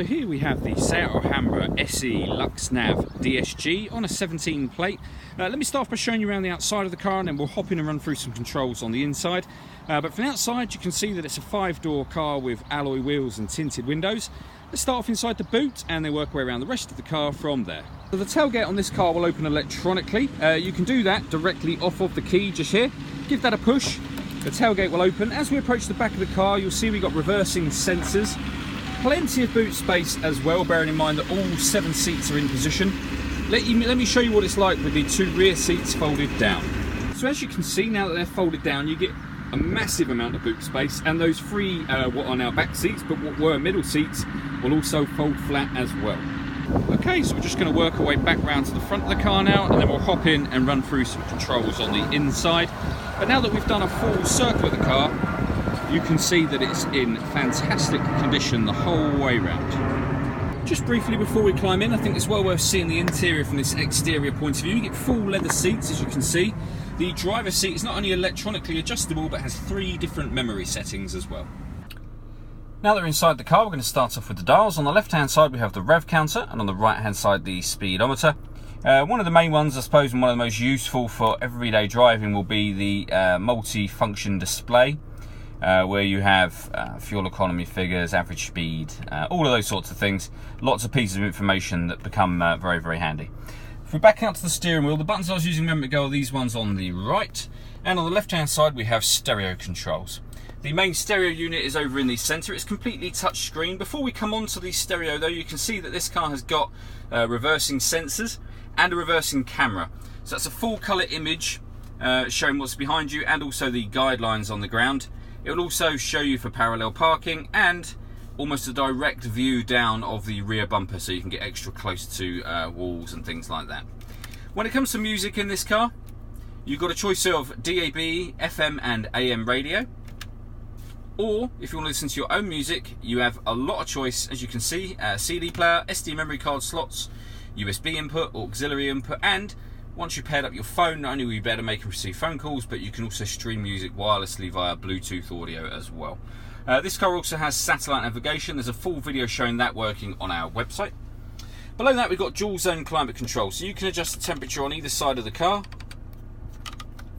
So here we have the Seat Alhambra SE LuxNav DSG on a 17 plate. Let me start off by showing you around the outside of the car, and then we'll hop in and run through some controls on the inside. But from the outside you can see that it's a 5-door car with alloy wheels and tinted windows. Let's start off inside the boot and then work our way around the rest of the car from there. So the tailgate on this car will open electronically. You can do that directly off of the key just here. Give that a push, the tailgate will open. As we approach the back of the car, you'll see we've got reversing sensors. Plenty of boot space as well, bearing in mind that all 7 seats are in position. Let me show you what it's like with the 2 rear seats folded down. So as you can see, now that they're folded down, you get a massive amount of boot space, and those 3 what are now back seats, but what were middle seats, will also fold flat as well. Okay, so we're just going to work our way back round to the front of the car now, and then we'll hop in and run through some controls on the inside. But now that we've done a full circle of the car, you can see that it's in fantastic condition the whole way round. Just briefly before we climb in, I think it's well worth seeing the interior from this exterior point of view. You get full leather seats, as you can see. The driver's seat is not only electronically adjustable, but has 3 different memory settings as well. Now that we're inside the car, we're going to start off with the dials. On the left-hand side we have the rev counter, and on the right-hand side the speedometer. One of the main ones, I suppose, and one of the most useful for everyday driving will be the multi-function display. Where you have fuel economy figures, average speed, all of those sorts of things. Lots of pieces of information that become very, very handy. If we back out to the steering wheel, the buttons I was using a moment ago are these ones on the right. And on the left-hand side, we have stereo controls. The main stereo unit is over in the centre. It's completely touchscreen. Before we come on to the stereo, though, you can see that this car has got reversing sensors and a reversing camera. So that's a full colour image showing what's behind you, and also the guidelines on the ground. It will also show you for parallel parking and almost a direct view down of the rear bumper, so you can get extra close to walls and things like that. When it comes to music in this car, you've got a choice of DAB, FM and AM radio. Or if you want to listen to your own music, you have a lot of choice, as you can see. CD player, SD memory card slots, USB input, auxiliary input, and once you've paired up your phone, not only will you be able to make and receive phone calls, but you can also stream music wirelessly via Bluetooth audio as well. This car also has satellite navigation. There's a full video showing that working on our website. Below that we've got dual zone climate control, so you can adjust the temperature on either side of the car.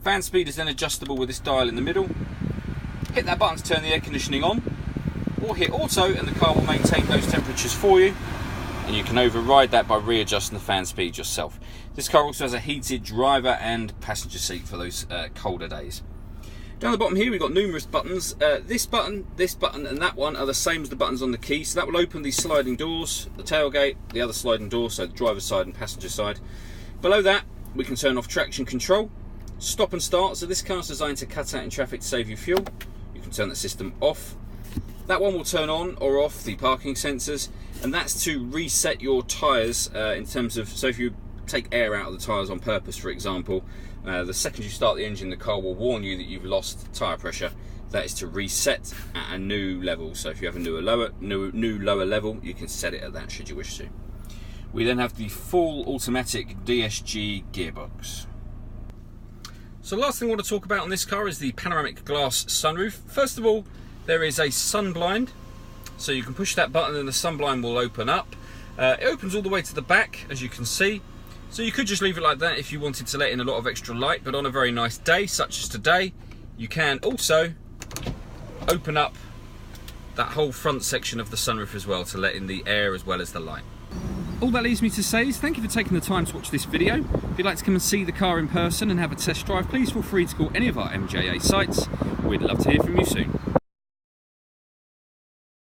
Fan speed is then adjustable with this dial in the middle. Hit that button to turn the air conditioning on, or hit auto and the car will maintain those temperatures for you. And you can override that by readjusting the fan speed yourself. This car also has a heated driver and passenger seat for those colder days. Down the bottom here we've got numerous buttons. This button, and that one are the same as the buttons on the key. So that will open these sliding doors, the tailgate, the other sliding door, so the driver's side and passenger side. Below that we can turn off traction control, stop and start. So this car is designed to cut out in traffic to save you fuel. You can turn the system off. That one will turn on or off the parking sensors, and that's to reset your tyres in terms of, so if you take air out of the tyres on purpose, for example, the second you start the engine, the car will warn you that you've lost tyre pressure. That is to reset at a new level. So if you have a new lower level, you can set it at that should you wish to. We then have the full automatic DSG gearbox. So the last thing I want to talk about on this car is the panoramic glass sunroof. First of all, there is a sun blind, so you can push that button and the sun blind will open up. It opens all the way to the back, as you can see. So you could just leave it like that if you wanted to let in a lot of extra light, but on a very nice day, such as today, you can also open up that whole front section of the sunroof as well to let in the air as well as the light. All that leaves me to say is thank you for taking the time to watch this video. If you'd like to come and see the car in person and have a test drive, please feel free to call any of our MJA sites. We'd love to hear from you soon.